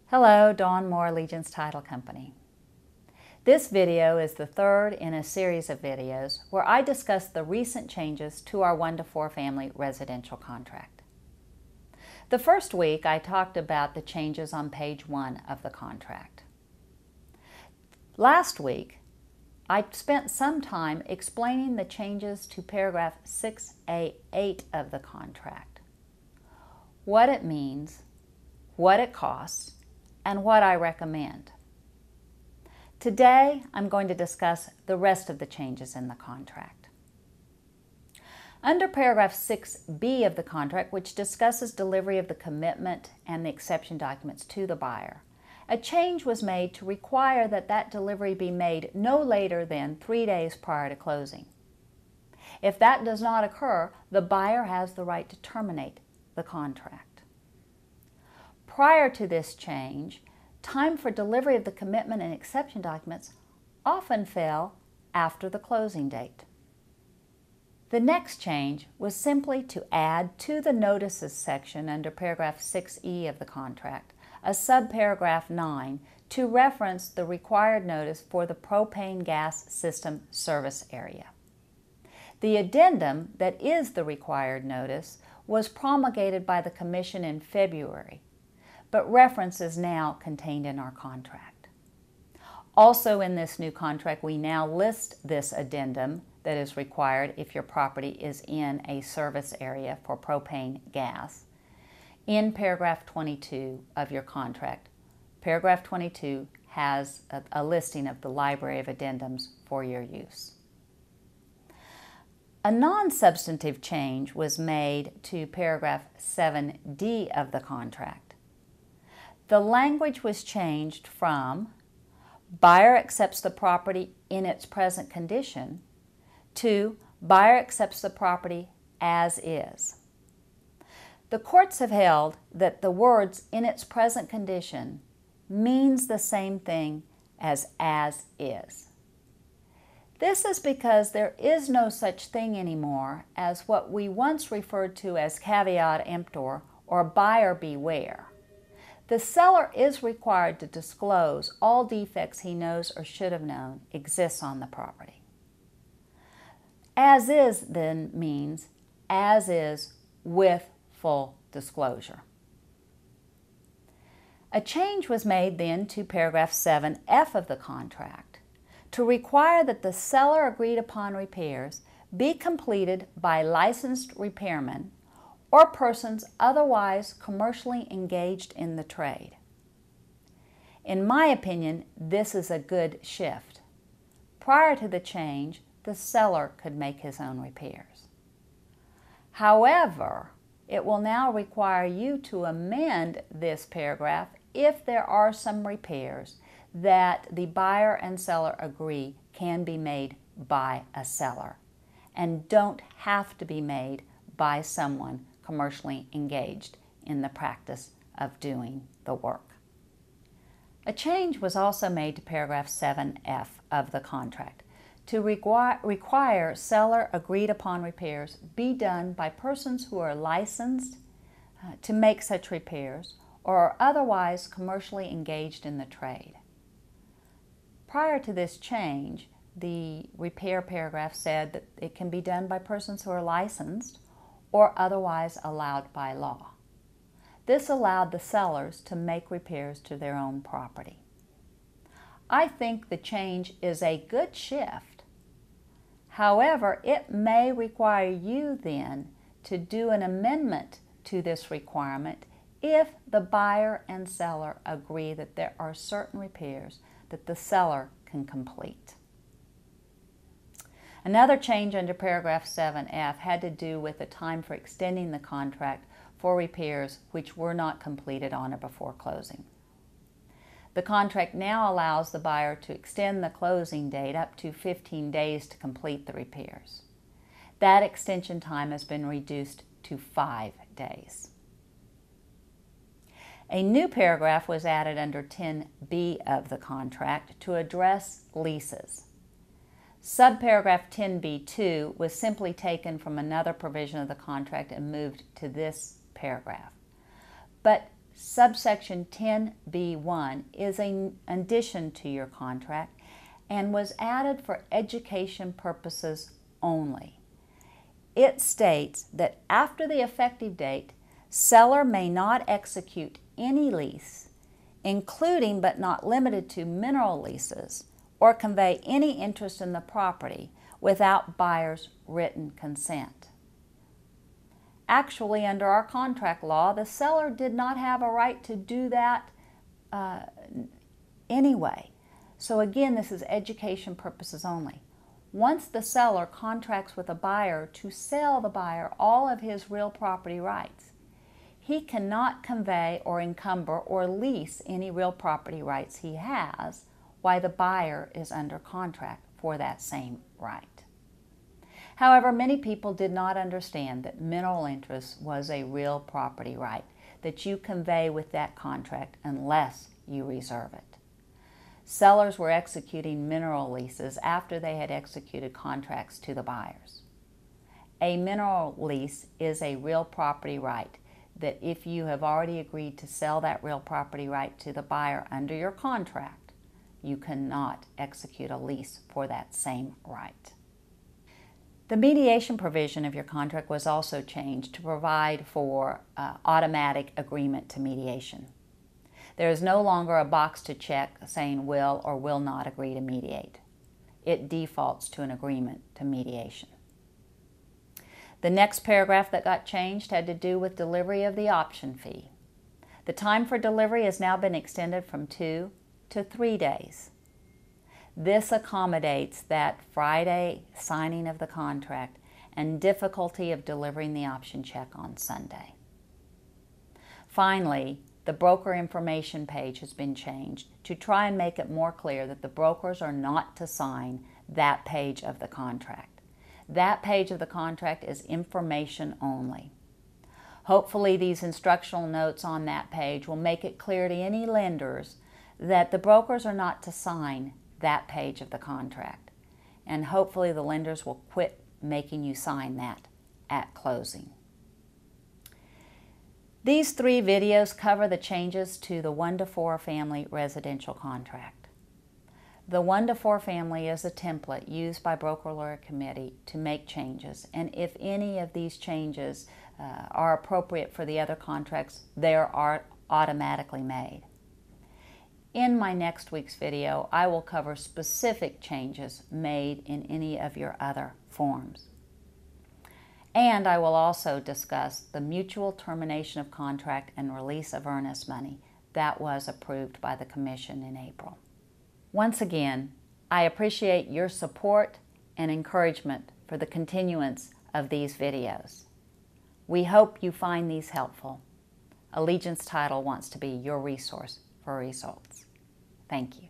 Hello, Dawn Moore, Allegiance Title Company. This video is the third in a series of videos where I discuss the recent changes to our 1-to-4 family residential contract. The first week I talked about the changes on page 1 of the contract. Last week I spent some time explaining the changes to paragraph 6A8 of the contract, what it means, what it costs, and what I recommend. Today, I'm going to discuss the rest of the changes in the contract. Under paragraph 6B of the contract, which discusses delivery of the commitment and the exception documents to the buyer, a change was made to require that that delivery be made no later than 3 days prior to closing. If that does not occur, the buyer has the right to terminate the contract. Prior to this change, time for delivery of the commitment and exception documents often fell after the closing date. The next change was simply to add to the notices section under paragraph 6E of the contract a subparagraph 9 to reference the required notice for the propane gas system service area. The addendum that is the required notice was promulgated by the Commission in February, but reference is now contained in our contract. Also in this new contract, we now list this addendum that is required if your property is in a service area for propane gas in paragraph 22 of your contract. Paragraph 22 has a listing of the library of addendums for your use. A non-substantive change was made to paragraph 7D of the contract. The language was changed from buyer accepts the property in its present condition to buyer accepts the property as is. The courts have held that the words in its present condition means the same thing as is. This is because there is no such thing anymore as what we once referred to as caveat emptor or buyer beware. The seller is required to disclose all defects he knows or should have known exists on the property. As is then means as is with full disclosure. A change was made then to paragraph 7F of the contract to require that the seller agreed upon repairs be completed by licensed repairmen or persons otherwise commercially engaged in the trade. In my opinion, this is a good shift. Prior to the change, the seller could make his own repairs. However, it will now require you to amend this paragraph if there are some repairs that the buyer and seller agree can be made by a seller and don't have to be made by someone commercially engaged in the practice of doing the work. A change was also made to paragraph 7F of the contract to require seller agreed upon repairs be done by persons who are licensed to make such repairs or are otherwise commercially engaged in the trade. Prior to this change, the repair paragraph said that it can be done by persons who are licensed or otherwise allowed by law. This allowed the sellers to make repairs to their own property. I think the change is a good shift. However, it may require you then to do an amendment to this requirement if the buyer and seller agree that there are certain repairs that the seller can complete. Another change under paragraph 7F had to do with the time for extending the contract for repairs which were not completed on or before closing. The contract now allows the buyer to extend the closing date up to 15 days to complete the repairs. That extension time has been reduced to 5 days. A new paragraph was added under 10B of the contract to address leases. Subparagraph 10B2 was simply taken from another provision of the contract and moved to this paragraph. But Subsection 10B1 is an addition to your contract and was added for education purposes only. It states that after the effective date, seller may not execute any lease, including but not limited to mineral leases, or convey any interest in the property without buyer's written consent. Actually, under our contract law, the seller did not have a right to do that anyway. So again, this is education purposes only. Once the seller contracts with a buyer to sell the buyer all of his real property rights, he cannot convey or encumber or lease any real property rights he has while the buyer is under contract for that same right. However, many people did not understand that mineral interest was a real property right that you convey with that contract unless you reserve it. Sellers were executing mineral leases after they had executed contracts to the buyers. A mineral lease is a real property right that if you have already agreed to sell that real property right to the buyer under your contract, you cannot execute a lease for that same right. The mediation provision of your contract was also changed to provide for automatic agreement to mediation. There is no longer a box to check saying will or will not agree to mediate. It defaults to an agreement to mediation. The next paragraph that got changed had to do with delivery of the option fee. The time for delivery has now been extended from 2 to 3 days. This accommodates that Friday signing of the contract and difficulty of delivering the option check on Sunday. Finally, the broker information page has been changed to try and make it more clear that the brokers are not to sign that page of the contract. That page of the contract is information only. Hopefully, these instructional notes on that page will make it clear to any lenders that the brokers are not to sign that page of the contract. And hopefully the lenders will quit making you sign that at closing. These 3 videos cover the changes to the 1 to 4 family residential contract. The 1 to 4 family is a template used by Broker Lawyer Committee to make changes, and if any of these changes are appropriate for the other contracts, they are automatically made. In my next week's video, I will cover specific changes made in any of your other forms. And I will also discuss the mutual termination of contract and release of earnest money that was approved by the Commission in April. Once again, I appreciate your support and encouragement for the continuance of these videos. We hope you find these helpful. Allegiance Title wants to be your resource for results. Thank you.